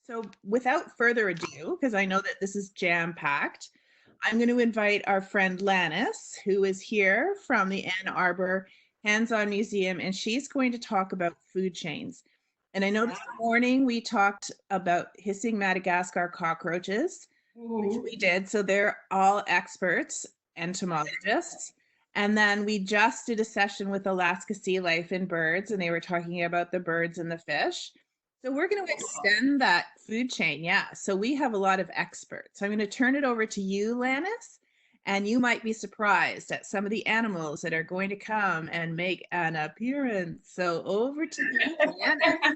So without further ado, because I know that this is jam-packed, I'm going to invite our friend Lannis, who is here from the Ann Arbor Hands-On Museum, and she's going to talk about food chains. And I know this morning we talked about hissing Madagascar cockroaches, which we did. So they're all experts, entomologists. And then we just did a session with Alaska Sea Life and Birds, and they were talking about the birds and the fish. So we're going to extend that food chain. Yeah. So we have a lot of experts. So I'm going to turn it over to you, Lannis, and you might be surprised at some of the animals that are going to come and make an appearance. So over to you, Lannis.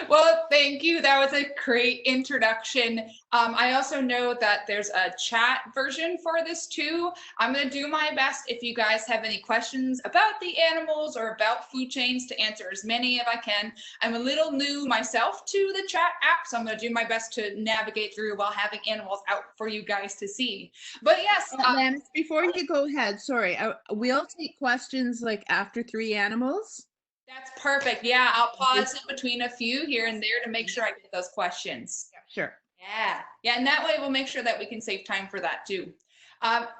Well, thank you. That was a great introduction. I also know that there's a chat version for this too. I'm going to do my best if you guys have any questions about the animals or about food chains to answer as many as I can. I'm a little new myself to the chat app, so I'm going to do my best to navigate through while having animals out for you guys to see. But yes. Lannis, before you go ahead, sorry, we'll take questions like after 3 animals. That's perfect. Yeah, I'll pause in between a few here and there to make sure I get those questions. Yeah, sure. Yeah, and that way we'll make sure that we can save time for that too.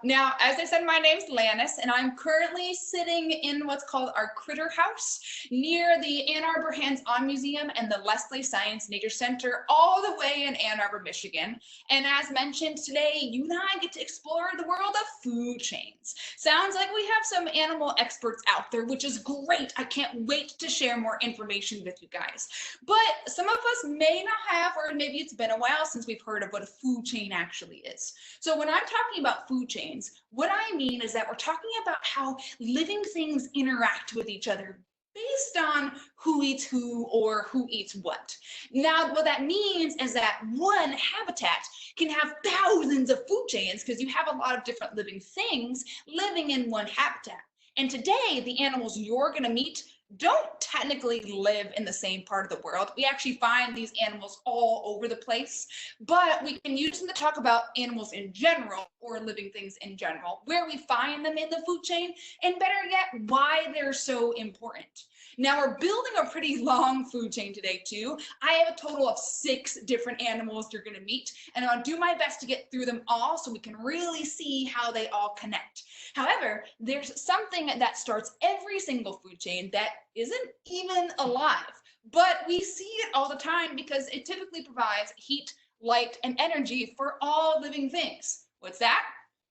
Now, as I said, my name's Lannis, and I'm currently sitting in what's called our Critter House near the Ann Arbor Hands-On Museum and the Leslie Science Nature Center, all the way in Ann Arbor, Michigan. And as mentioned today, you and I get to explore the world of food chains. Sounds like we have some animal experts out there, which is great. I can't wait to share more information with you guys. But some of us may not have, or maybe it's been a while since we've heard of what a food chain actually is. So when I'm talking about food chains, what I mean is that we're talking about how living things interact with each other based on who eats who or who eats what. Now, what that means is that one habitat can have thousands of food chains because you have a lot of different living things living in one habitat. And today, the animals you're going to meet don't technically live in the same part of the world. We actually find these animals all over the place, but we can use them to talk about animals in general or living things in general, where we find them in the food chain, and better yet, why they're so important. Now we're building a pretty long food chain today too. I have a total of 6 different animals you're going to meet, and I'll do my best to get through them all so we can really see how they all connect. However, there's something that starts every single food chain that isn't even alive, but we see it all the time because it typically provides heat, light, and energy for all living things. What's that?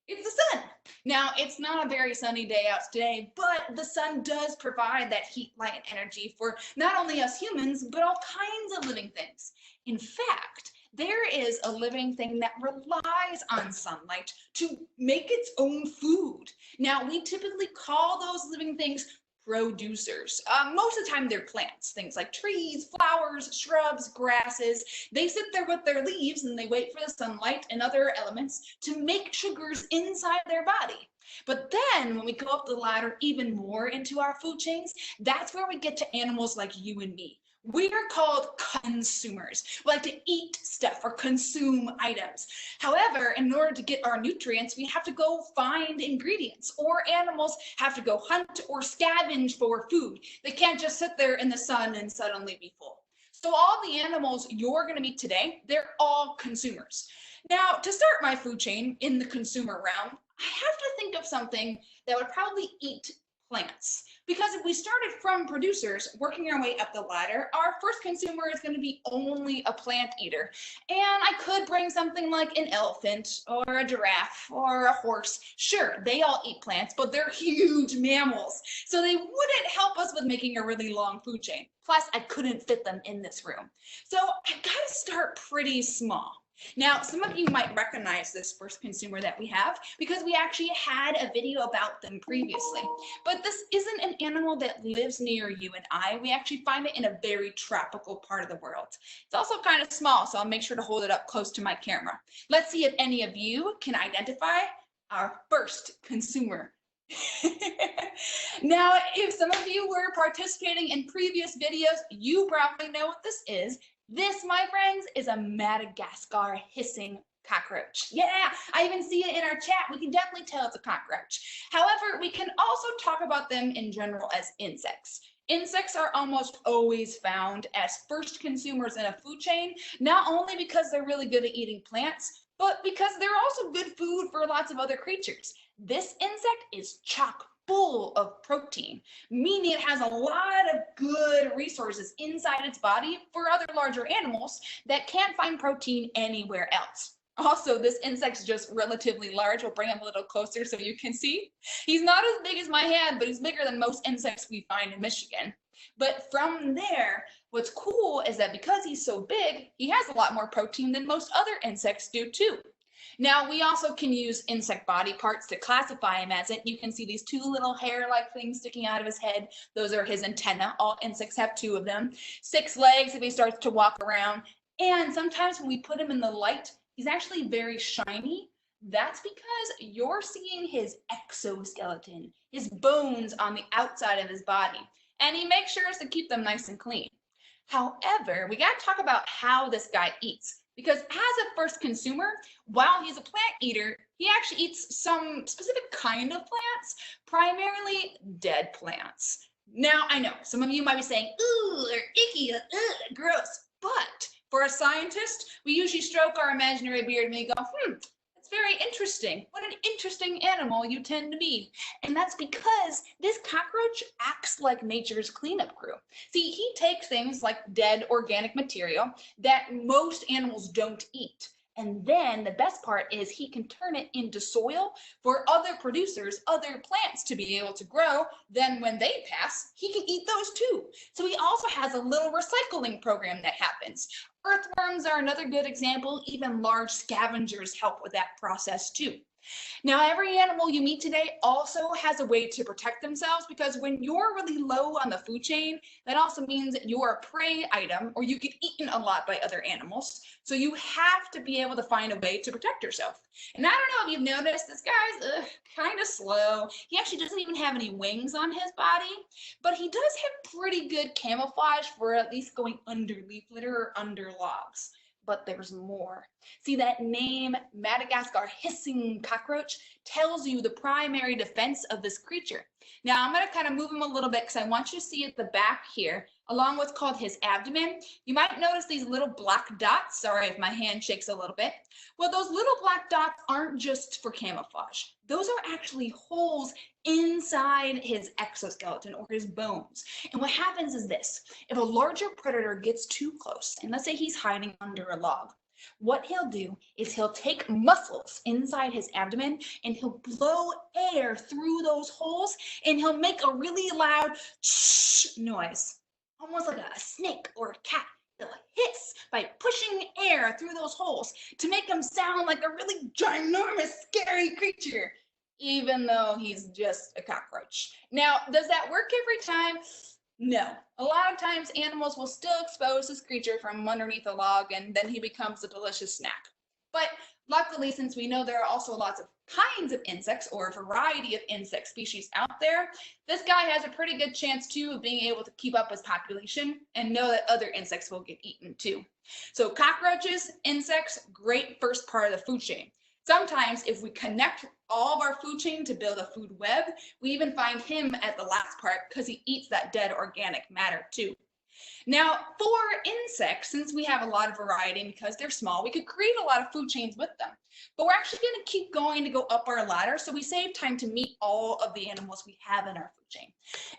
It's the sun. Now, it's not a very sunny day out today, but the sun does provide that heat, light, and energy for not only us humans, but all kinds of living things. In fact, there is a living thing that relies on sunlight to make its own food. Now, we typically call those living things producers. Most of the time they're plants, things like trees, flowers, shrubs, grasses. They sit there with their leaves and they wait for the sunlight and other elements to make sugars inside their body. But then when we go up the ladder even more into our food chains, that's where we get to animals like you and me. We are called consumers. We like to eat stuff or consume items. However, in order to get our nutrients, we have to go find ingredients, or animals have to go hunt or scavenge for food. They can't just sit there in the sun and suddenly be full. So all the animals you're going to meet today, they're all consumers. Now, to start my food chain in the consumer realm, I have to think of something that would probably eat plants. Because if we started from producers working our way up the ladder, our first consumer is going to be only a plant eater. And I could bring something like an elephant or a giraffe or a horse. Sure, they all eat plants, but they're huge mammals. So they wouldn't help us with making a really long food chain. Plus, I couldn't fit them in this room. So I got to start pretty small. Now, some of you might recognize this first consumer that we have because we actually had a video about them previously. But this isn't an animal that lives near you and I. We actually find it in a very tropical part of the world. It's also kind of small, so I'll make sure to hold it up close to my camera. Let's see if any of you can identify our first consumer. Now, if some of you were participating in previous videos, you probably know what this is. This, my friends, is a Madagascar hissing cockroach. Yeah, I even see it in our chat. We can definitely tell it's a cockroach. However, we can also talk about them in general as insects. Insects are almost always found as first consumers in a food chain, not only because they're really good at eating plants, but because they're also good food for lots of other creatures. This insect is chock full of protein, meaning it has a lot of good resources inside its body for other larger animals that can't find protein anywhere else. Also, this insect's just relatively large. We'll bring him a little closer so you can see. He's not as big as my hand, but he's bigger than most insects we find in Michigan. But from there, what's cool is that because he's so big, he has a lot more protein than most other insects do too. Now, we also can use insect body parts to classify him as it. You can see these two little hair-like things sticking out of his head. Those are his antennae. All insects have two of them. 6 legs if he starts to walk around. And sometimes when we put him in the light, he's actually very shiny. That's because you're seeing his exoskeleton, his bones on the outside of his body. And he makes sure to keep them nice and clean. However, we got to talk about how this guy eats. Because as a first consumer, while he's a plant eater, he actually eats some specific kind of plants, primarily dead plants. Now, I know some of you might be saying, ooh, or icky, gross. But for a scientist, we usually stroke our imaginary beard and we go, that's very interesting. What an interesting animal you tend to be. And that's because this cockroach acts like nature's cleanup crew. See, he takes things like dead organic material that most animals don't eat. And then the best part is he can turn it into soil for other producers, other plants to be able to grow. Then when they pass, he can eat those too. So he also has a little recycling program that happens. Earthworms are another good example. Even large scavengers help with that process too. Now, every animal you meet today also has a way to protect themselves, because when you're really low on the food chain, that also means that you're a prey item or you get eaten a lot by other animals. So you have to be able to find a way to protect yourself. And I don't know if you've noticed, this guy's kind of slow. He actually doesn't even have any wings on his body, but he does have pretty good camouflage for at least going under leaf litter or under logs. But there's more. See, that name, Madagascar hissing cockroach, tells you the primary defense of this creature. Now, I'm going to kind of move him a little bit because I want you to see at the back here, along what's called his abdomen. You might notice these little black dots. Sorry if my hand shakes a little bit. Well, those little black dots aren't just for camouflage. Those are actually holes inside his exoskeleton or his bones. And what happens is this: if a larger predator gets too close, and let's say he's hiding under a log, what he'll do is he'll take muscles inside his abdomen and he'll blow air through those holes, and he'll make a really loud noise, almost like a snake or a cat. He'll hiss by pushing air through those holes to make him sound like a really ginormous, scary creature, even though he's just a cockroach. Now, does that work every time? No. A lot of times animals will still expose this creature from underneath a log, and then he becomes a delicious snack. But luckily, since we know there are also lots of kinds of insects or a variety of insect species out there, this guy has a pretty good chance too of being able to keep up his population and know that other insects will get eaten too. So cockroaches, insects, great first part of the food chain. Sometimes if we connect all of our food chain to build a food web, we even find him at the last part because he eats that dead organic matter too. Now, for insects, since we have a lot of variety and because they're small, we could create a lot of food chains with them. But we're actually going to keep going to go up our ladder, so we save time to meet all of the animals we have in our food chain.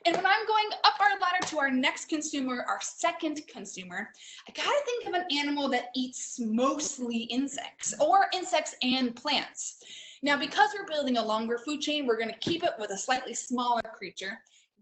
And when I'm going up our ladder to our next consumer, our second consumer, I got to think of an animal that eats mostly insects, or insects and plants. Now, because we're building a longer food chain, we're going to keep it with a slightly smaller creature.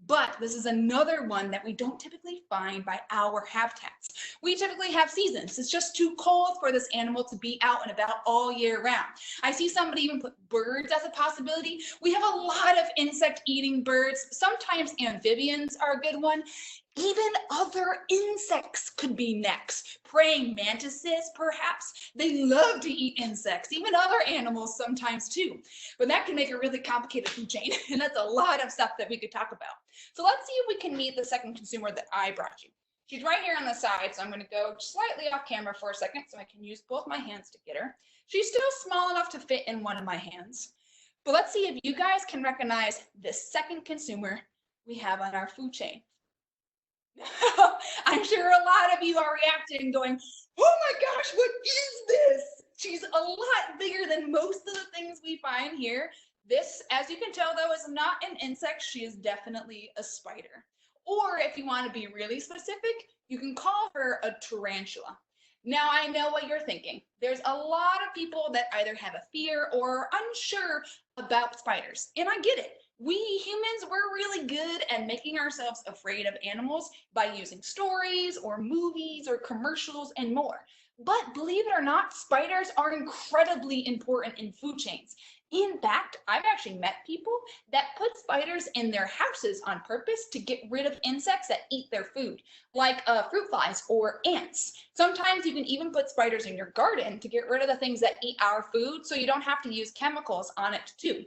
But this is another one that we don't typically find by our habitats. We typically have seasons. It's just too cold for this animal to be out and about all year round. I see somebody even put birds as a possibility. We have a lot of insect-eating birds. Sometimes amphibians are a good one. Even other insects could be next. Praying mantises, perhaps. They love to eat insects, even other animals sometimes too. But that can make a really complicated food chain, and that's a lot of stuff that we could talk about. So let's see if we can meet the second consumer that I brought you. She's right here on the side, so I'm going to go slightly off camera for a second so I can use both my hands to get her. She's still small enough to fit in one of my hands. But let's see if you guys can recognize the second consumer we have on our food chain. I'm sure a lot of you are reacting going, oh my gosh, what is this? She's a lot bigger than most of the things we find here. This, as you can tell though, is not an insect. She is definitely a spider. Or if you want to be really specific, you can call her a tarantula. Now I know what you're thinking. There's a lot of people that either have a fear or are unsure about spiders, and I get it. We humans, we're really good at making ourselves afraid of animals by using stories or movies or commercials and more. But believe it or not, spiders are incredibly important in food chains. In fact, I've actually met people that put spiders in their houses on purpose to get rid of insects that eat their food, like fruit flies or ants. Sometimes you can even put spiders in your garden to get rid of the things that eat our food so you don't have to use chemicals on it too.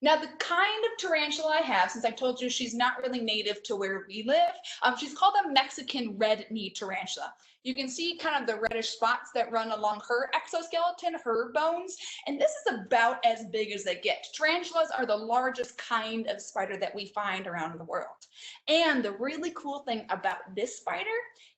Now, the kind of tarantula I have, since I told you she's not really native to where we live, she's called a Mexican red-knee tarantula. You can see kind of the reddish spots that run along her exoskeleton, her bones, and this is about as big as they get. Tarantulas are the largest kind of spider that we find around the world. And the really cool thing about this spider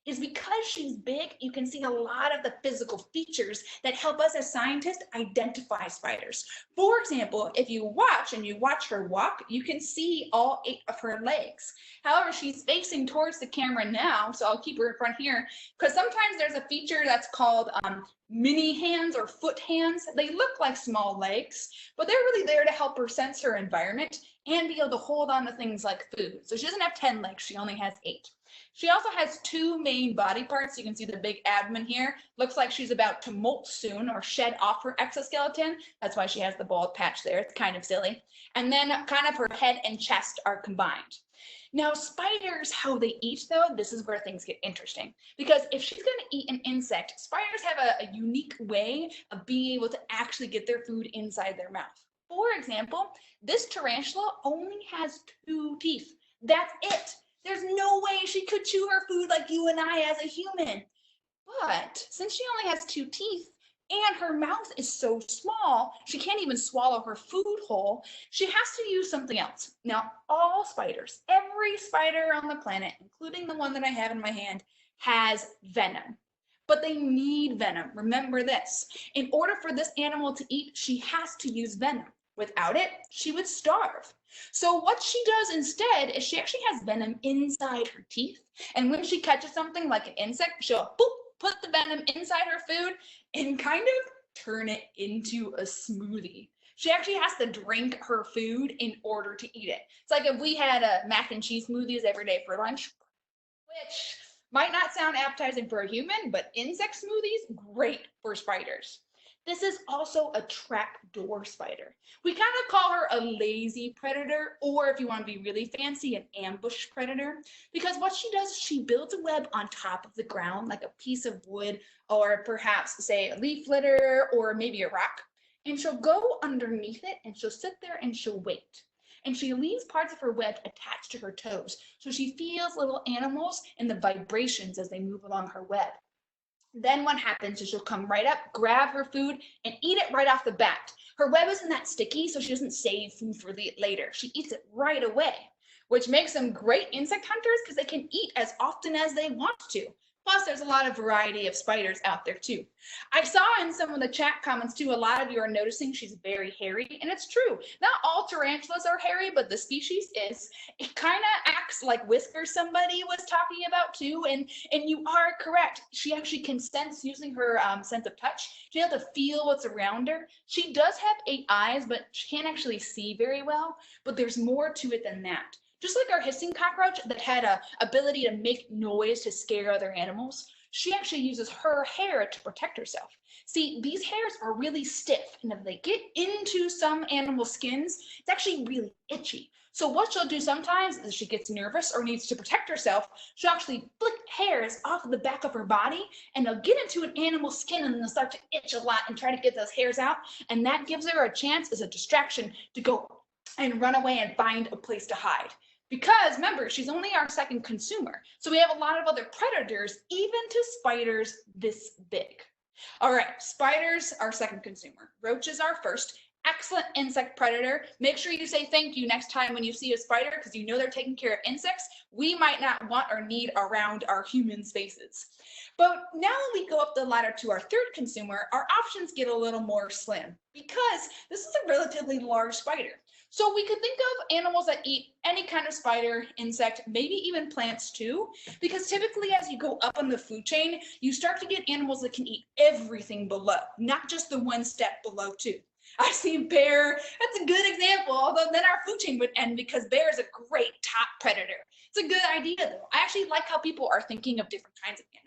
is because she's big, you can see a lot of the physical features that help us as scientists identify spiders. For example, if you watch her walk, you can see all 8 of her legs. However, she's facing towards the camera now, so I'll keep her in front here, because sometimes there's a feature that's called mini hands or foot hands. They look like small legs, but they're really there to help her sense her environment and be able to hold on to things like food. So she doesn't have 10 legs, she only has 8. She also has 2 main body parts. You can see the big abdomen here. Looks like she's about to molt soon or shed off her exoskeleton. That's why she has the bald patch there. It's kind of silly. And then kind of her head and chest are combined. Now, spiders, how they eat though, this is where things get interesting. Because if she's going to eat an insect, spiders have a unique way of being able to actually get their food inside their mouth. For example, this tarantula only has 2 teeth. That's it. There's no way she could chew her food like you and I as a human. But since she only has 2 teeth and her mouth is so small, she can't even swallow her food whole, she has to use something else. Now, all spiders, every spider on the planet, including the one that I have in my hand, has venom. But they need venom. Remember this. In order for this animal to eat, she has to use venom. Without it, she would starve. So what she does instead is she actually has venom inside her teeth. And when she catches something like an insect, she'll boop, put the venom inside her food and kind of turn it into a smoothie. She actually has to drink her food in order to eat it. It's like if we had a mac and cheese smoothies every day for lunch, which might not sound appetizing for a human, but insect smoothies, great for spiders. This is also a trapdoor spider. We kind of call her a lazy predator, or if you want to be really fancy, an ambush predator, because what she does is she builds a web on top of the ground, like a piece of wood, or perhaps say a leaf litter, or maybe a rock, and she'll go underneath it, and she'll sit there and she'll wait. And she leaves parts of her web attached to her toes, so she feels little animals and the vibrations as they move along her web. Then what happens is she'll come right up, grab her food, and eat it right off the bat. Her web isn't that sticky, so she doesn't save food for later. She eats it right away, which makes them great insect hunters because they can eat as often as they want to. Plus, there's a lot of variety of spiders out there too. I saw in some of the chat comments too, a lot of you are noticing she's very hairy, and it's true. Not all tarantulas are hairy, but the species is. It kind of acts like Whisker somebody was talking about too, and you are correct. She actually can sense using her sense of touch. She's able to feel what's around her. She does have 8 eyes, but she can't actually see very well, but there's more to it than that. Just like our hissing cockroach that had a ability to make noise to scare other animals, she actually uses her hair to protect herself. See, these hairs are really stiff, and if they get into some animal skins, it's actually really itchy. So what she'll do sometimes is she gets nervous or needs to protect herself, she'll actually flick hairs off of the back of her body, and they'll get into an animal skin and they'll start to itch a lot and try to get those hairs out, and that gives her a chance as a distraction to go and run away and find a place to hide. Because remember, she's only our second consumer. So we have a lot of other predators, even to spiders this big. All right, spiders are second consumer. Roaches are first. Excellent insect predator. Make sure you say thank you next time when you see a spider because you know they're taking care of insects we might not want or need around our human spaces. But now we go up the ladder to our third consumer, our options get a little more slim because this is a relatively large spider. So we could think of animals that eat any kind of spider, insect, maybe even plants too, because typically as you go up on the food chain, you start to get animals that can eat everything below, not just the one step below too. I see bear, that's a good example, although then our food chain would end because bear is a great top predator. It's a good idea though. I actually like how people are thinking of different kinds of animals.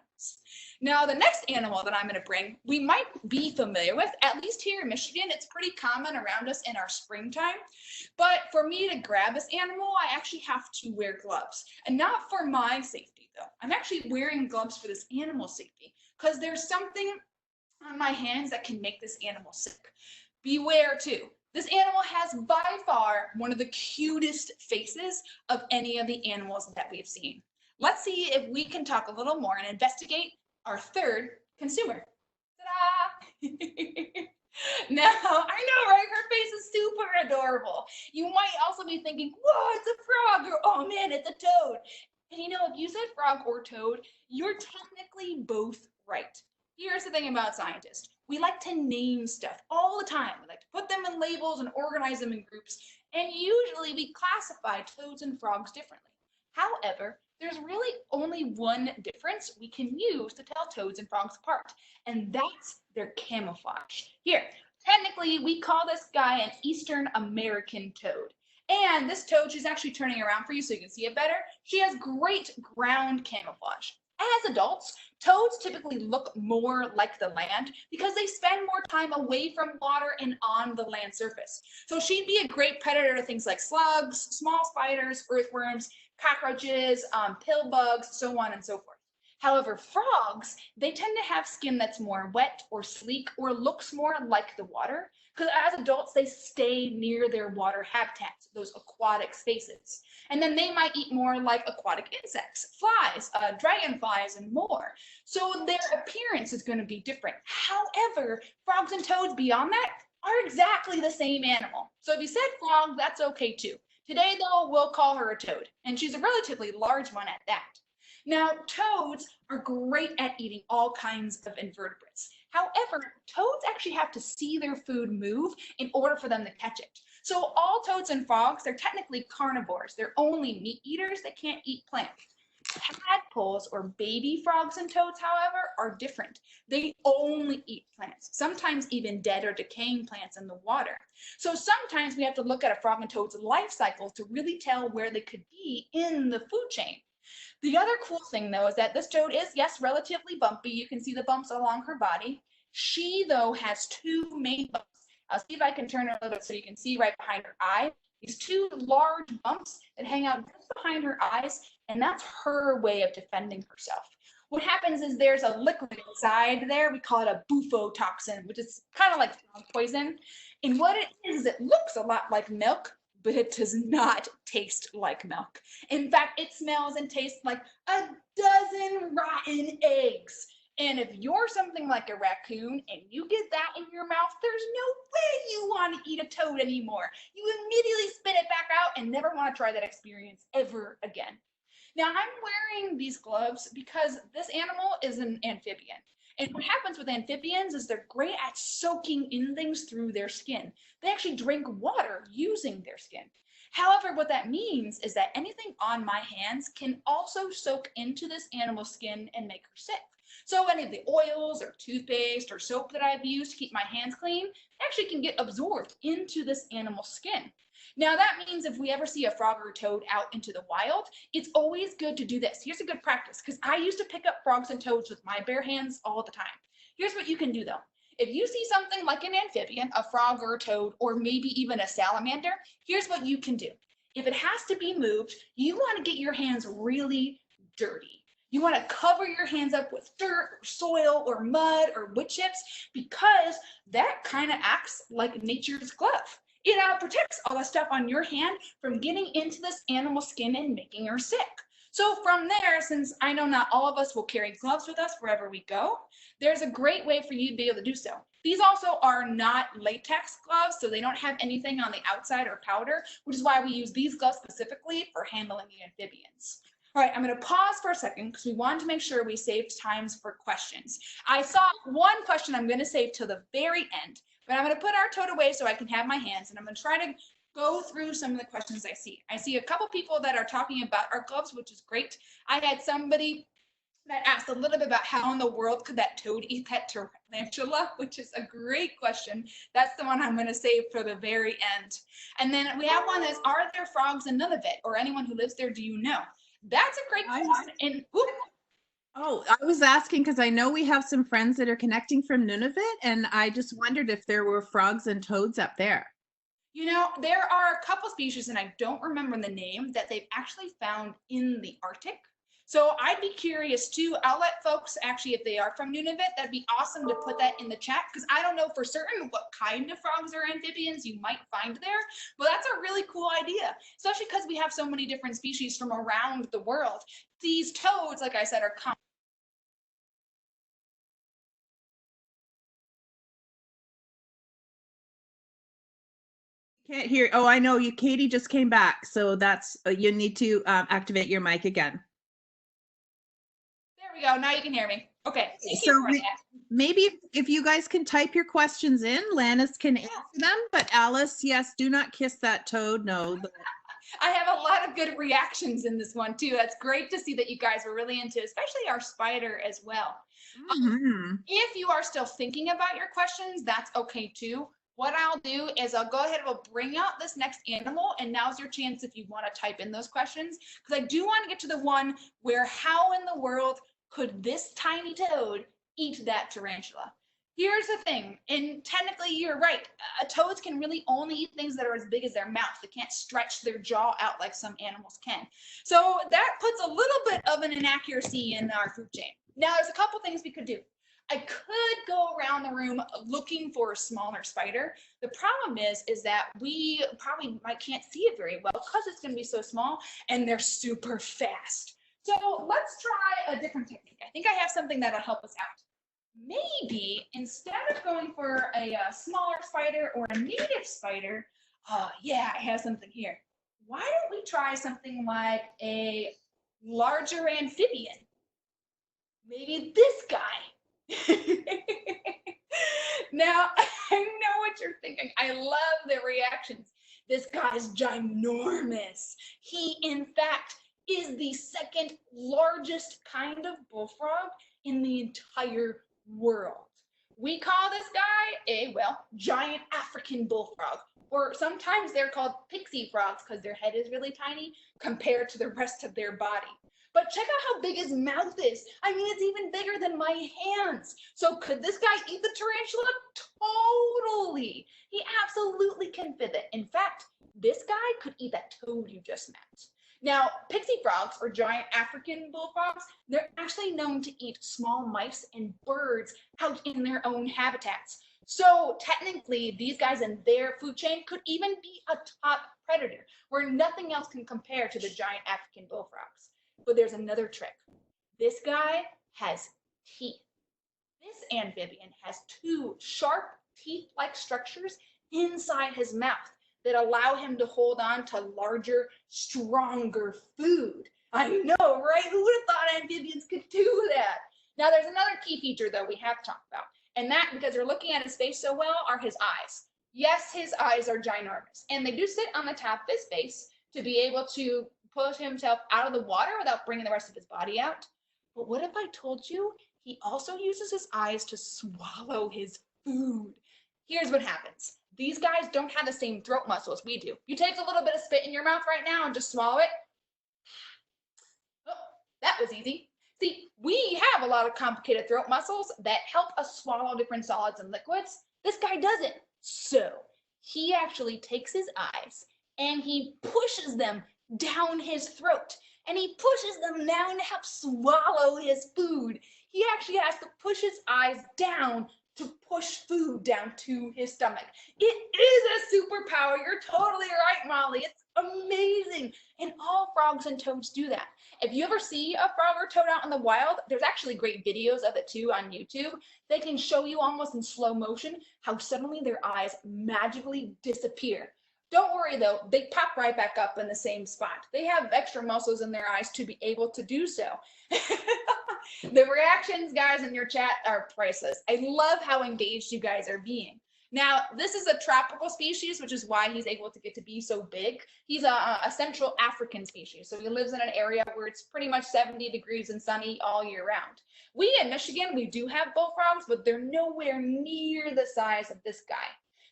Now, the next animal that I'm going to bring, we might be familiar with, at least here in Michigan. It's pretty common around us in our springtime. But for me to grab this animal, I actually have to wear gloves. And not for my safety, though. I'm actually wearing gloves for this animal safety because there's something on my hands that can make this animal sick. Beware, too. This animal has by far one of the cutest faces of any of the animals that we've seen. Let's see if we can talk a little more and investigate our third consumer. Ta-da! Now, I know, right? Her face is super adorable. You might also be thinking, whoa, it's a frog, or oh man, it's a toad. And you know, if you said frog or toad, you're technically both right. Here's the thing about scientists. We like to name stuff all the time. We like to put them in labels and organize them in groups. And usually we classify toads and frogs differently. However, there's really only one difference we can use to tell toads and frogs apart, and that's their camouflage. Here, technically, we call this guy an Eastern American toad. And this toad, she's actually turning around for you so you can see it better. She has great ground camouflage. As adults, toads typically look more like the land because they spend more time away from water and on the land surface. So she'd be a great predator to things like slugs, small spiders, earthworms, cockroaches, pill bugs, so on and so forth. However, frogs, they tend to have skin that's more wet or sleek or looks more like the water because as adults, they stay near their water habitats, those aquatic spaces. And then they might eat more like aquatic insects, flies, dragonflies, and more. So their appearance is going to be different. However, frogs and toads beyond that are exactly the same animal. So if you said frog, that's okay too. Today, though, we'll call her a toad, and she's a relatively large one at that. Now, toads are great at eating all kinds of invertebrates. However, toads actually have to see their food move in order for them to catch it. So all toads and frogs, they're technically carnivores. They're only meat eaters. They can't eat plants. Tadpoles or baby frogs and toads, however, are different. They only eat plants, sometimes even dead or decaying plants in the water. So sometimes we have to look at a frog and toad's life cycle to really tell where they could be in the food chain. The other cool thing, though, is that this toad is, yes, relatively bumpy. You can see the bumps along her body. She, though, has two main bumps. I'll see if I can turn her a little bit so you can see right behind her eye. These two large bumps that hang out just behind her eyes, and that's her way of defending herself. What happens is there's a liquid inside there. We call it a bufotoxin, which is kind of like frog poison. And what it is, it looks a lot like milk, but it does not taste like milk. In fact, it smells and tastes like a dozen rotten eggs. And if you're something like a raccoon and you get that in your mouth, there's no way you want to eat a toad anymore. You immediately spit it back out and never want to try that experience ever again. Now, I'm wearing these gloves because this animal is an amphibian. And what happens with amphibians is they're great at soaking in things through their skin. They actually drink water using their skin. However, what that means is that anything on my hands can also soak into this animal's skin and make her sick. So any of the oils or toothpaste or soap that I've used to keep my hands clean actually can get absorbed into this animal's skin. Now that means if we ever see a frog or a toad out into the wild, it's always good to do this. Here's a good practice because I used to pick up frogs and toads with my bare hands all the time. Here's what you can do though. If you see something like an amphibian, a frog or a toad, or maybe even a salamander, here's what you can do. If it has to be moved, you want to get your hands really dirty. You want to cover your hands up with dirt or soil or mud or wood chips because that kind of acts like nature's glove. It protects all the stuff on your hand from getting into this animal's skin and making her sick. So from there, since I know not all of us will carry gloves with us wherever we go, there's a great way for you to be able to do so. These also are not latex gloves, so they don't have anything on the outside or powder, which is why we use these gloves specifically for handling the amphibians. All right, I'm going to pause for a second because we want to make sure we saved times for questions. I saw one question I'm going to save till the very end, but I'm going to put our tote away so I can have my hands, and I'm going to try to go through some of the questions I see. I see a couple people that are talking about our gloves, which is great. I had somebody that asked a little bit about how in the world could that toad eat that tarantula, which is a great question. That's the one I'm going to save for the very end. And then we have one that's, are there frogs in Nunavut, or anyone who lives there, do you know? That's a great question. And oh, I was asking because I know we have some friends that are connecting from Nunavut, and I just wondered if there were frogs and toads up there. you know, there are a couple species, and I don't remember the name, that they've actually found in the Arctic. So I'd be curious too. I'll let folks actually, if they are from Nunavut, that'd be awesome to put that in the chat, because I don't know for certain what kind of frogs or amphibians you might find there. But that's a really cool idea, especially because we have so many different species from around the world. These toads, like I said, are common. Can't hear. Oh, I know you. Katie just came back, so that's you need to activate your mic again. There we go. Now you can hear me. Okay. So maybe if you guys can type your questions in, Lannis can answer them. But Alice, yes, do not kiss that toad. No. I have a lot of good reactions in this one too. That's great to see that you guys were really into, especially our spider as well. If you are still thinking about your questions, that's okay too. What I'll do is I'll go ahead and we'll bring out this next animal, and now's your chance if you want to type in those questions, because I do want to get to the one where how in the world could this tiny toad eat that tarantula? Here's the thing, and technically you're right, toads can really only eat things that are as big as their mouth. They can't stretch their jaw out like some animals can. So that puts a little bit of an inaccuracy in our food chain. Now there's a couple things we could do. I could go around the room looking for a smaller spider. The problem is that we probably can't see it very well because it's going to be so small and they're super fast. So let's try a different technique. I think I have something that'll help us out. Maybe instead of going for a smaller spider or a native spider, yeah, I have something here. Why don't we try something like a larger amphibian? Maybe this guy. Now, I know what you're thinking. I love the reactions. This guy's ginormous. He, in fact, is the second largest kind of bullfrog in the entire world. We call this guy a, well, giant African bullfrog, or sometimes they're called pixie frogs because their head is really tiny compared to the rest of their body. But check out how big his mouth is. I mean, it's even bigger than my hands. So could this guy eat the tarantula? Totally. He absolutely can fit it. In fact, this guy could eat that toad you just met. Now, pixie frogs, or giant African bullfrogs, they're actually known to eat small mice and birds out in their own habitats. So technically, these guys in their food chain could even be a top predator, where nothing else can compare to the giant African bullfrogs. But there's another trick. This guy has teeth. This amphibian has two sharp teeth-like structures inside his mouth that allow him to hold on to larger, stronger food. I know, right? Who would have thought amphibians could do that? Now, there's another key feature, though, we have to talk about. And that, because we're looking at his face so well, are his eyes. Yes, his eyes are ginormous. And they do sit on the top of his face to be able to push himself out of the water without bringing the rest of his body out. But what if I told you he also uses his eyes to swallow his food? Here's what happens. These guys don't have the same throat muscles we do. You take a little bit of spit in your mouth right now and just swallow it. Oh, that was easy. See, we have a lot of complicated throat muscles that help us swallow different solids and liquids. This guy doesn't. So he actually takes his eyes and he pushes them down his throat, and he pushes them down to help swallow his food. He actually has to push his eyes down to push food down to his stomach. It is a superpower. You're totally right, Molly. It's amazing. And all frogs and toads do that. If you ever see a frog or toad out in the wild, there's actually great videos of it too on YouTube. They can show you almost in slow motion how suddenly their eyes magically disappear. Don't worry though, they pop right back up in the same spot. They have extra muscles in their eyes to be able to do so. The reactions, guys, in your chat are priceless. I love how engaged you guys are being. Now, this is a tropical species, which is why he's able to get to be so big. He's a Central African species, so he lives in an area where it's pretty much 70 degrees and sunny all year round. We in Michigan, we do have bullfrogs, but they're nowhere near the size of this guy.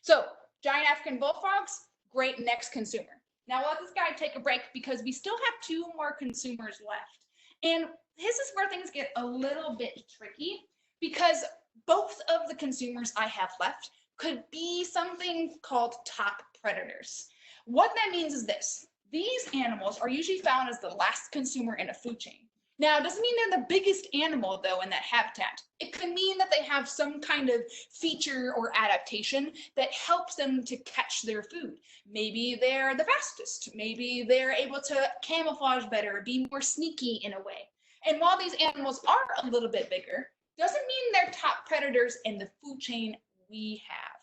So, giant African bullfrogs, great next consumer. Now, let this guy take a break because we still have 2 more consumers left. And this is where things get a little bit tricky because both of the consumers I have left could be something called top predators. What that means is this: these animals are usually found as the last consumer in a food chain. Now, it doesn't mean they're the biggest animal though in that habitat. It could mean that they have some kind of feature or adaptation that helps them to catch their food. Maybe they're the fastest. Maybe they're able to camouflage better, be more sneaky in a way. And while these animals are a little bit bigger, doesn't mean they're top predators in the food chain we have,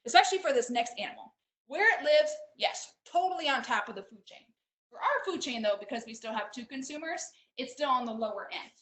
especially for this next animal. Where it lives, yes, totally on top of the food chain. For our food chain though, because we still have 2 consumers, it's still on the lower end.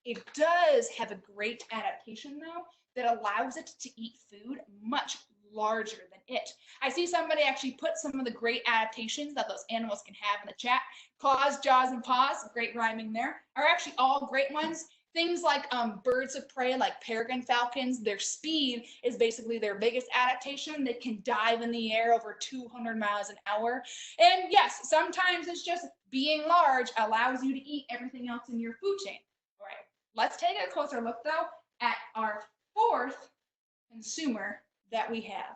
It does have a great adaptation though that allows it to eat food much larger than it. I see somebody actually put some of the great adaptations that those animals can have in the chat. Claws, jaws, and paws, great rhyming there, are actually all great ones. Things like birds of prey, like peregrine falcons, their speed is basically their biggest adaptation. They can dive in the air over 200 miles an hour. And yes, sometimes it's just being large allows you to eat everything else in your food chain. All right, let's take a closer look though at our 4th consumer that we have.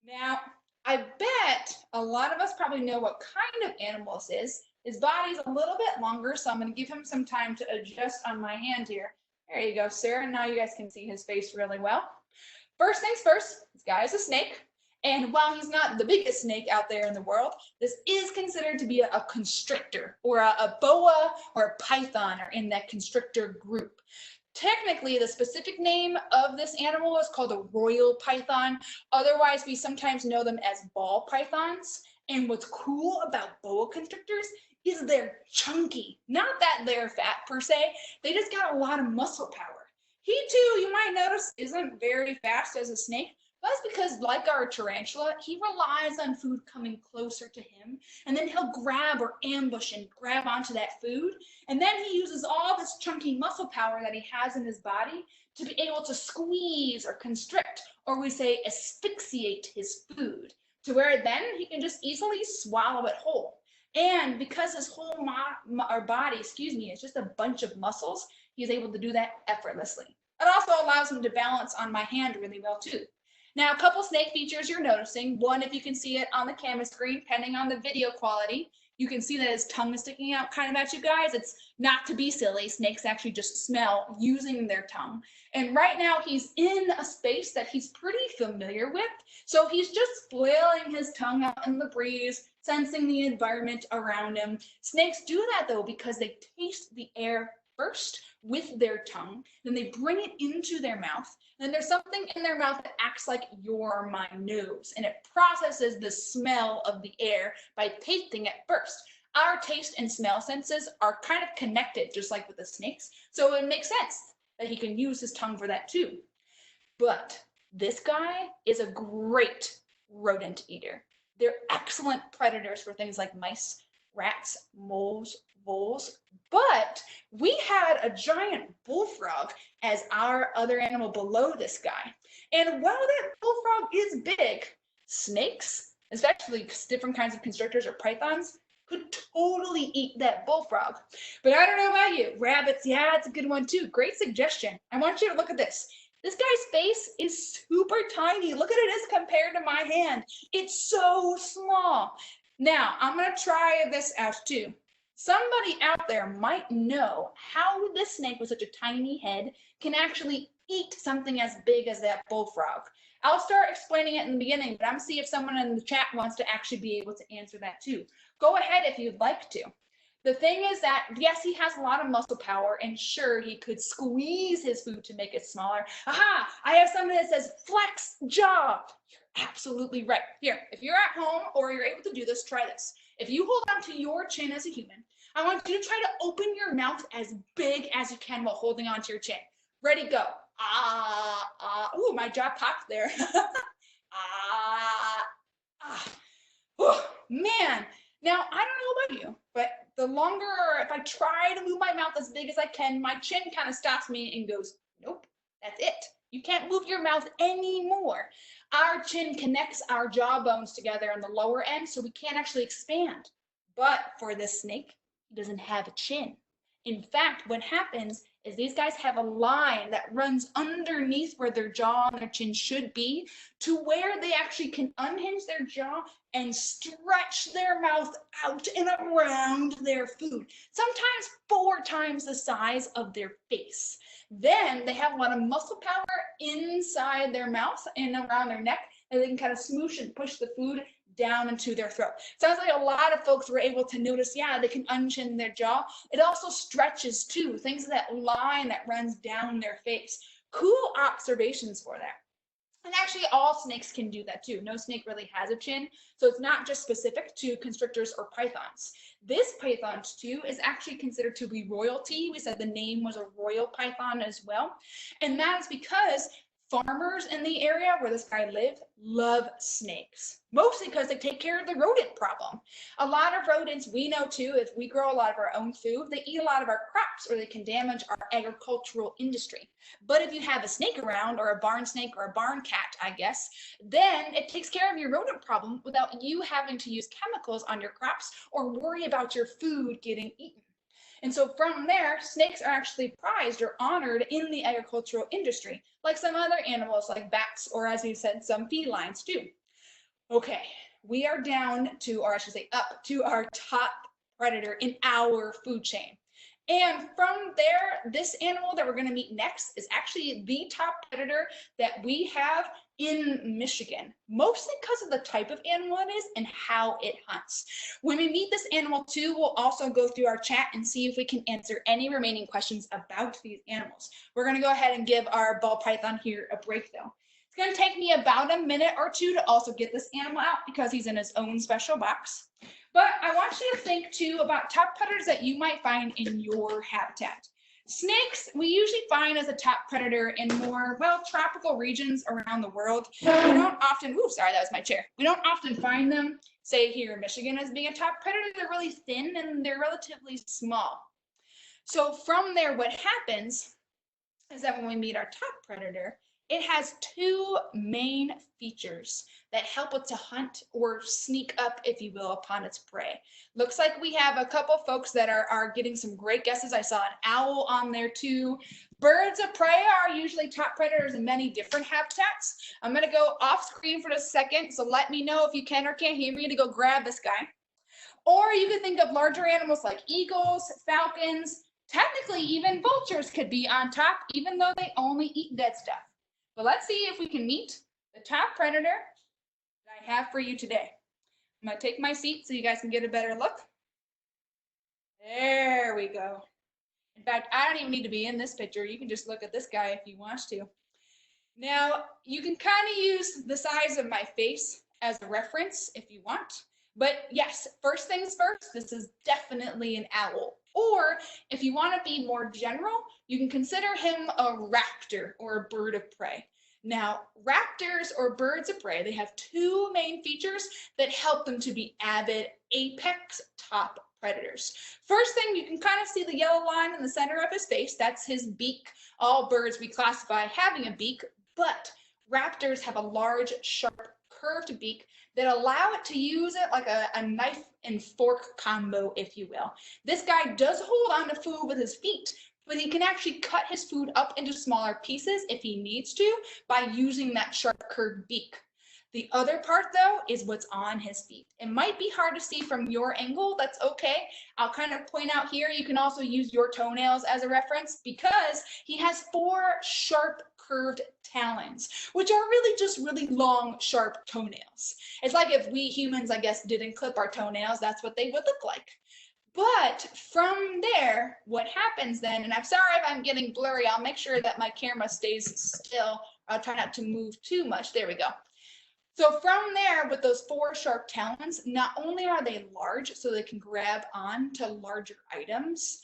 Now, I bet a lot of us probably know what kind of animal this is. His body's a little bit longer, so I'm going to give him some time to adjust on my hand here. There you go, sir. And now you guys can see his face really well. First things first, this guy is a snake. And while he's not the biggest snake out there in the world, this is considered to be a constrictor, or a boa or a python are in that constrictor group. Technically, the specific name of this animal is called a royal python. Otherwise, we sometimes know them as ball pythons. And what's cool about boa constrictors is they're chunky. Not that they're fat per se, they just got a lot of muscle power. He too, you might notice, isn't very fast as a snake. That's because, like our tarantula, he relies on food coming closer to him, and then he'll grab or ambush and grab onto that food, and then he uses all this chunky muscle power that he has in his body to be able to squeeze or constrict, or we say asphyxiate his food, to where then he can just easily swallow it whole. And because his whole body, is just a bunch of muscles, he's able to do that effortlessly. It also allows him to balance on my hand really well too. Now, a couple snake features you're noticing. One, if you can see it on the camera screen, depending on the video quality, you can see that his tongue is sticking out kind of at you guys. It's not to be silly. Snakes actually just smell using their tongue. And right now he's in a space that he's pretty familiar with. So he's just flailing his tongue out in the breeze, sensing the environment around him. Snakes do that though because they taste the air first with their tongue, then they bring it into their mouth, and then there's something in their mouth that acts like your or my nose, and it processes the smell of the air by tasting it first. Our taste and smell senses are kind of connected, just like with the snakes, so it makes sense that he can use his tongue for that too. But this guy is a great rodent eater. They're excellent predators for things like mice, rats, moles, voles, but we had a giant bullfrog as our other animal below this guy. And while that bullfrog is big, snakes, especially different kinds of constrictors or pythons, could totally eat that bullfrog. But I don't know about you, rabbits, yeah, it's a good one too. Great suggestion. I want you to look at this. This guy's face is super tiny. Look at it as compared to my hand. It's so small. Now, I'm going to try this out too. Somebody out there might know how this snake with such a tiny head can actually eat something as big as that bullfrog? I'll start explaining it in the beginning, but I'm gonna see if someone in the chat wants to actually be able to answer that too. Go ahead if you'd like to. The thing is that, yes, he has a lot of muscle power, and sure, he could squeeze his food to make it smaller. Aha, I have something that says flex jaw. You're absolutely right. Here, if you're at home or you're able to do this, try this. If you hold on to your chin as a human, I want you to try to open your mouth as big as you can while holding on to your chin. Ready, go. Ah, ah. Ooh, my jaw popped there. Ah, ah. Oh, man. Now, I don't know about you, but the longer, if I try to move my mouth as big as I can, my chin kind of stops me and goes, nope, that's it. You can't move your mouth anymore. Our chin connects our jaw bones together on the lower end, so we can't actually expand. But for this snake, he doesn't have a chin. In fact, what happens is these guys have a line that runs underneath where their jaw and their chin should be to where they actually can unhinge their jaw and stretch their mouth out and around their food, sometimes 4 times the size of their face. Then they have a lot of muscle power inside their mouth and around their neck, and they can kind of smoosh and push the food down into their throat. Sounds like a lot of folks were able to notice, yeah, they can unchin their jaw. It also stretches too, things that line that runs down their face. Cool observations for that. And actually all snakes can do that too. No snake really has a chin, so it's not just specific to constrictors or pythons. This python too is actually considered to be royalty. We said the name was a royal python as well. And that is because farmers in the area where this guy lived love snakes, mostly because they take care of the rodent problem. A lot of rodents, we know too, if we grow a lot of our own food, they eat a lot of our crops or they can damage our agricultural industry. But if you have a snake around, or a barn snake or a barn cat, I guess, then it takes care of your rodent problem without you having to use chemicals on your crops or worry about your food getting eaten. And so from there, snakes are actually prized or honored in the agricultural industry, like some other animals like bats, or as we said, some felines too. Okay, we are down to, or I should say up to our top predator in our food chain. And from there, this animal that we're going to meet next is actually the top predator that we have in Michigan, mostly because of the type of animal it is and how it hunts. When we meet this animal too, we'll also go through our chat and see if we can answer any remaining questions about these animals. We're going to go ahead and give our ball python here a break though. It's going to take me about a minute or two to also get this animal out because he's in his own special box. But I want you to think too about top predators that you might find in your habitat. Snakes, we usually find as a top predator in more, well, tropical regions around the world. We don't often, ooh, sorry, that was my chair. We don't often find them, say here in Michigan, as being a top predator. They're really thin and they're relatively small. So from there, what happens is that when we meet our top predator, it has 2 main features that help it to hunt or sneak up, if you will, upon its prey. Looks like we have a couple folks that are getting some great guesses. I saw an owl on there too. Birds of prey are usually top predators in many different habitats. I'm gonna go off screen for a second, so let me know if you can or can't hear me to go grab this guy. Or you could think of larger animals like eagles, falcons, technically even vultures could be on top, even though they only eat dead stuff. But let's see if we can meet the top predator that I have for you today. I'm going to take my seat so you guys can get a better look. There we go. In fact, I don't even need to be in this picture. You can just look at this guy if you want to. Now, you can kind of use the size of my face as a reference if you want. But yes, first things first, this is definitely an owl. Or if you want to be more general, you can consider him a raptor or a bird of prey. Now, raptors or birds of prey, they have 2 main features that help them to be avid apex top predators. First thing, you can kind of see the yellow line in the center of his face. That's his beak. All birds we classify having a beak, but raptors have a large, sharp, curved beak that allow it to use it like a knife and fork combo, if you will. This guy does hold on to food with his feet, but he can actually cut his food up into smaller pieces if he needs to by using that sharp curved beak. The other part though is what's on his feet. It might be hard to see from your angle, that's okay. I'll kind of point out here, you can also use your toenails as a reference because he has 4 sharp curved talons, which are really just really long, sharp toenails. It's like if we humans, I guess, didn't clip our toenails, that's what they would look like. But from there, what happens then, and I'm sorry if I'm getting blurry, I'll make sure that my camera stays still. I'll try not to move too much. There we go. So from there, with those 4 sharp talons, not only are they large, so they can grab on to larger items,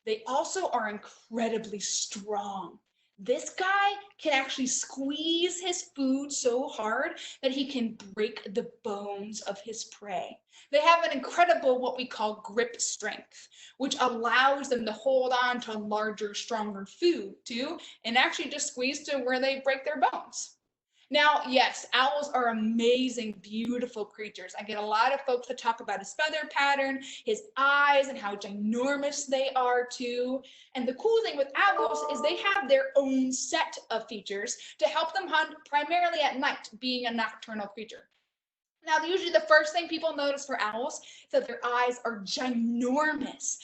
they also are incredibly strong. This guy can actually squeeze his food so hard that he can break the bones of his prey. They have an incredible, what we call grip strength, which allows them to hold on to larger, stronger food too, and actually just squeeze to where they break their bones. Now, yes, owls are amazing, beautiful creatures. I get a lot of folks that talk about his feather pattern, his eyes, and how ginormous they are too. And the cool thing with owls is they have their own set of features to help them hunt primarily at night, being a nocturnal creature. Now, usually the first thing people notice for owls is that their eyes are ginormous.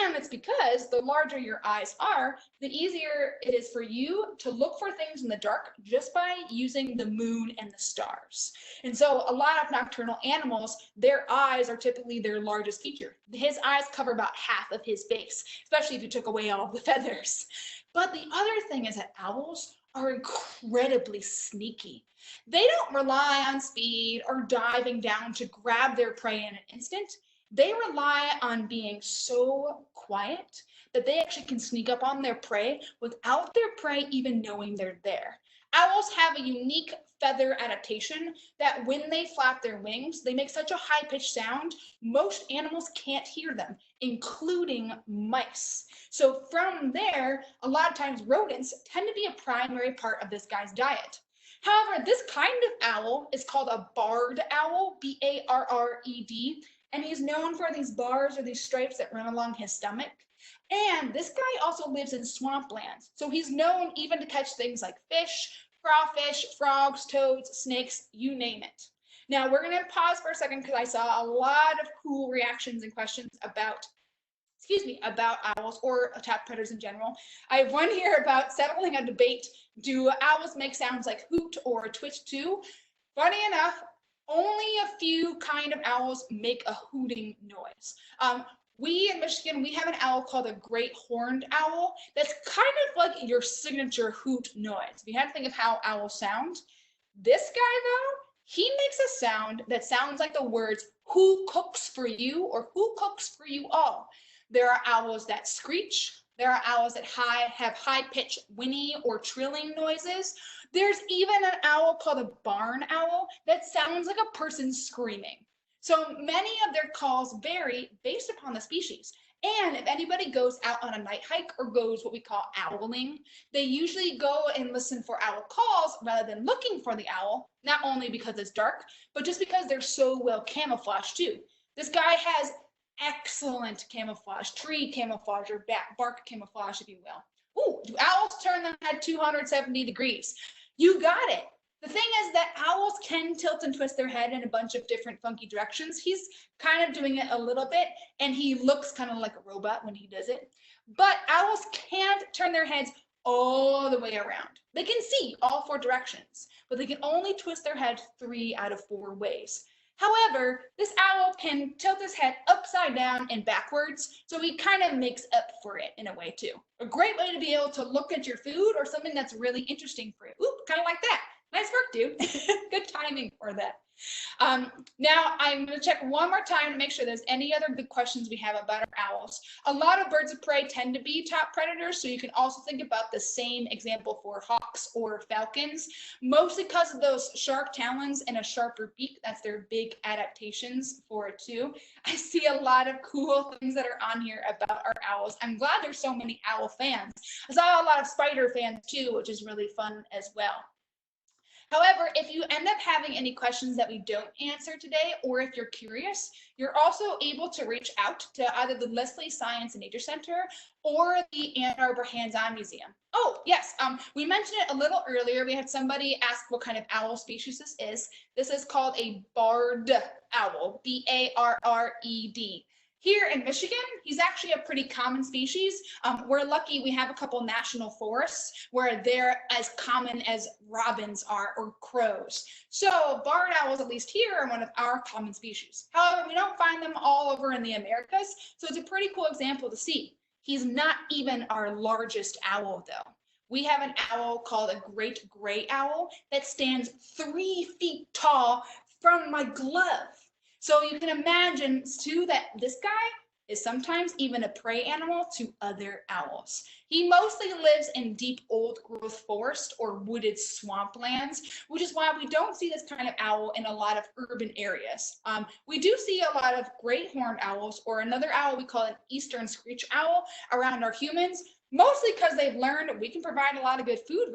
And it's because the larger your eyes are, the easier it is for you to look for things in the dark just by using the moon and the stars. And so a lot of nocturnal animals, their eyes are typically their largest feature. His eyes cover about half of his face, especially if you took away all the feathers. But the other thing is that owls are incredibly sneaky. They don't rely on speed or diving down to grab their prey in an instant. They rely on being so quiet that they actually can sneak up on their prey without their prey even knowing they're there. Owls have a unique feather adaptation that when they flap their wings, they make such a high-pitched sound, most animals can't hear them, including mice. So from there, a lot of times rodents tend to be a primary part of this guy's diet. However, this kind of owl is called a barred owl, B-A-R-R-E-D, and he's known for these bars or these stripes that run along his stomach. And this guy also lives in swamplands, so he's known even to catch things like fish, crawfish, frogs, toads, snakes, you name it. Now we're going to pause for a second because I saw a lot of cool reactions and questions about owls or attack predators in general. I have one here about settling a debate. Do owls make sounds like hoot or twitch too? Funny enough, only a few kind of owls make a hooting noise. We in Michigan, we have an owl called a great horned owl. That's kind of like your signature hoot noise. If you had to think of how owls sound, this guy though, he makes a sound that sounds like the words, who cooks for you or who cooks for you all. There are owls that screech. There are owls that have high-pitched whinny or trilling noises. There's even an owl called a barn owl that sounds like a person screaming. So many of their calls vary based upon the species. And if anybody goes out on a night hike or goes what we call owling, they usually go and listen for owl calls rather than looking for the owl, not only because it's dark, but just because they're so well camouflaged too. This guy has excellent camouflage, tree camouflage or bark camouflage, if you will. Ooh, do owls turn their head 270 degrees? You got it. The thing is that owls can tilt and twist their head in a bunch of different funky directions. He's kind of doing it a little bit, and he looks kind of like a robot when he does it. But owls can't turn their heads all the way around. They can see all 4 directions, but they can only twist their head 3 out of 4 ways. However, this owl can tilt his head upside down and backwards, so he kind of makes up for it in a way too. A great way to be able to look at your food or something that's really interesting for you. Ooh, kind of like that. Nice work, dude. Good timing for that. Now I'm going to check one more time to make sure there's any other good questions we have about our owls. A lot of birds of prey tend to be top predators, so you can also think about the same example for hawks or falcons, mostly because of those sharp talons and a sharper beak. That's their big adaptations for it too. I see a lot of cool things that are on here about our owls. I'm glad there's so many owl fans. I saw a lot of spider fans too, which is really fun as well. However, if you end up having any questions that we don't answer today, or if you're curious, you're also able to reach out to either the Leslie Science and Nature Center or the Ann Arbor Hands-On Museum. Oh, yes, we mentioned it a little earlier. We had somebody ask what kind of owl species this is. This is called a barred owl, B-A-R-R-E-D. Here in Michigan, he's actually a pretty common species. We're lucky we have a couple national forests where they're as common as robins are or crows. So barred owls, at least here, are one of our common species. However, we don't find them all over in the Americas, so it's a pretty cool example to see. He's not even our largest owl, though. We have an owl called a great gray owl that stands 3 feet tall from my glove. So you can imagine too that this guy is sometimes even a prey animal to other owls. He mostly lives in deep old growth forest or wooded swamplands, which is why we don't see this kind of owl in a lot of urban areas. We do see a lot of great horned owls, or another owl we call an eastern screech owl, around our humans, mostly because they've learned we can provide a lot of good food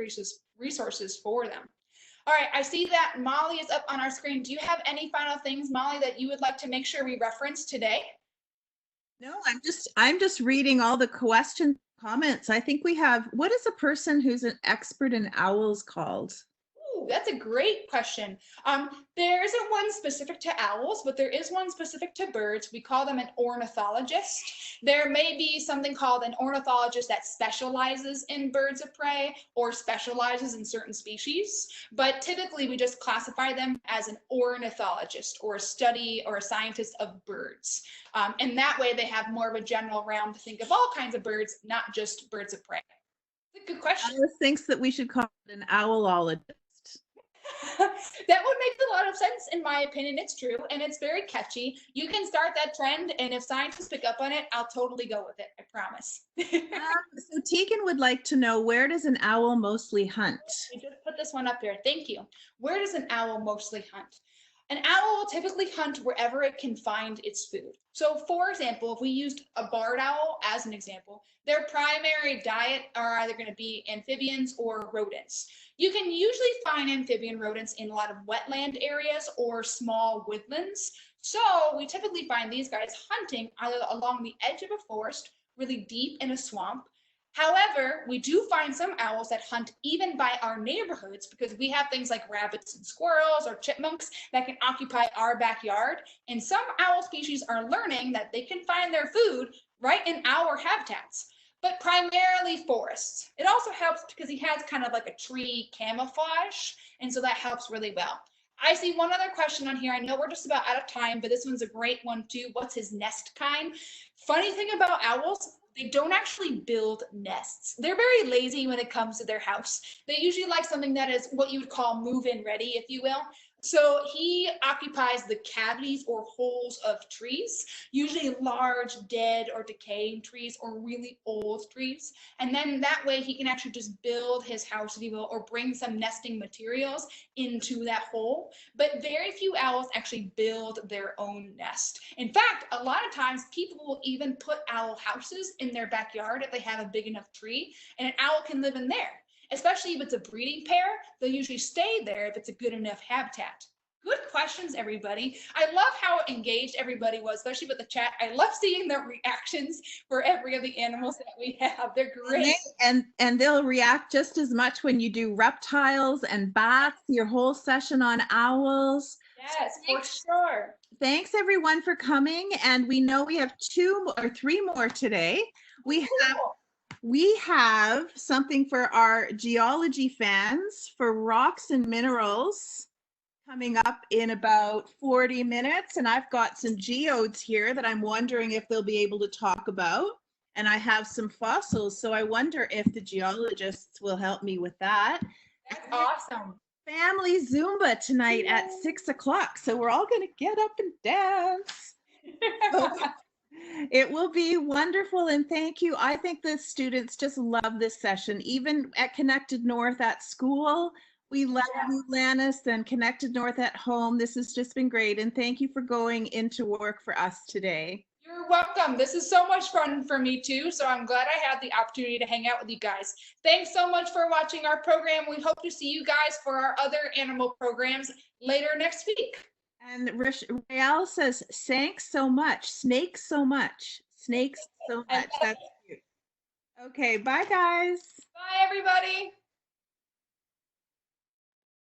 resources for them. All right, I see that Molly is up on our screen. Do you have any final things, Molly, that you would like to make sure we reference today? No, I'm just reading all the question comments. I think we have, what is a person who's an expert in owls called? Ooh, that's a great question. There isn't one specific to owls, but there is one specific to birds. We call them an ornithologist. There may be something called an ornithologist that specializes in birds of prey or specializes in certain species, but typically we just classify them as an ornithologist or a study or a scientist of birds. And that way they have more of a general realm to think of all kinds of birds, not just birds of prey. That's a good question. Alice thinks that we should call it an owlologist. That would make a lot of sense in my opinion. It's true, and it's very catchy. You can start that trend, and if scientists pick up on it, I'll totally go with it. I promise. So Tegan would like to know, where does an owl mostly hunt? We just put this one up here. Thank you. Where does an owl mostly hunt? An owl will typically hunt wherever it can find its food. So for example, if we used a barred owl as an example, their primary diet are either going to be amphibians or rodents. You can usually find amphibian rodents in a lot of wetland areas or small woodlands. So we typically find these guys hunting either along the edge of a forest, really deep in a swamp. However, we do find some owls that hunt even by our neighborhoods because we have things like rabbits and squirrels or chipmunks that can occupy our backyard. And some owl species are learning that they can find their food right in our habitats, but primarily forests. It also helps because he has kind of like a tree camouflage, and so that helps really well. I see one other question on here. I know we're just about out of time, but this one's a great one too. What's his nest kind? Funny thing about owls, they don't actually build nests. They're very lazy when it comes to their house. They usually like something that is what you would call move-in ready, if you will. So he occupies the cavities or holes of trees, usually large, dead or decaying trees or really old trees. And then that way he can actually just build his house, if you will, or bring some nesting materials into that hole. But very few owls actually build their own nest. In fact, a lot of times people will even put owl houses in their backyard if they have a big enough tree, and an owl can live in there. Especially if it's a breeding pair, they'll usually stay there if it's a good enough habitat. Good questions, everybody. I love how engaged everybody was, especially with the chat. I love seeing the reactions for every of the animals that we have. They're great. And they'll react just as much when you do reptiles and bats, your whole session on owls. Yes, for sure. Thanks everyone for coming. And we know we have 2 or 3 more today. We have something for our geology fans for rocks and minerals coming up in about 40 minutes. And I've got some geodes here that I'm wondering if they'll be able to talk about. And I have some fossils. So I wonder if the geologists will help me with that. That's awesome. Family Zumba tonight at 6 o'clock. So we're all going to get up and dance. It will be wonderful, and thank you. I think the students just love this session. Even at Connected North at school, we love you, Lannis, and Connected North at home. This has just been great, and thank you for going into work for us today. You're welcome. This is so much fun for me too, so I'm glad I had the opportunity to hang out with you guys. Thanks so much for watching our program. We hope to see you guys for our other animal programs later next week. And Rael says, thanks so much. Snakes so much. Snakes so much. That's cute. Okay, bye guys. Bye everybody.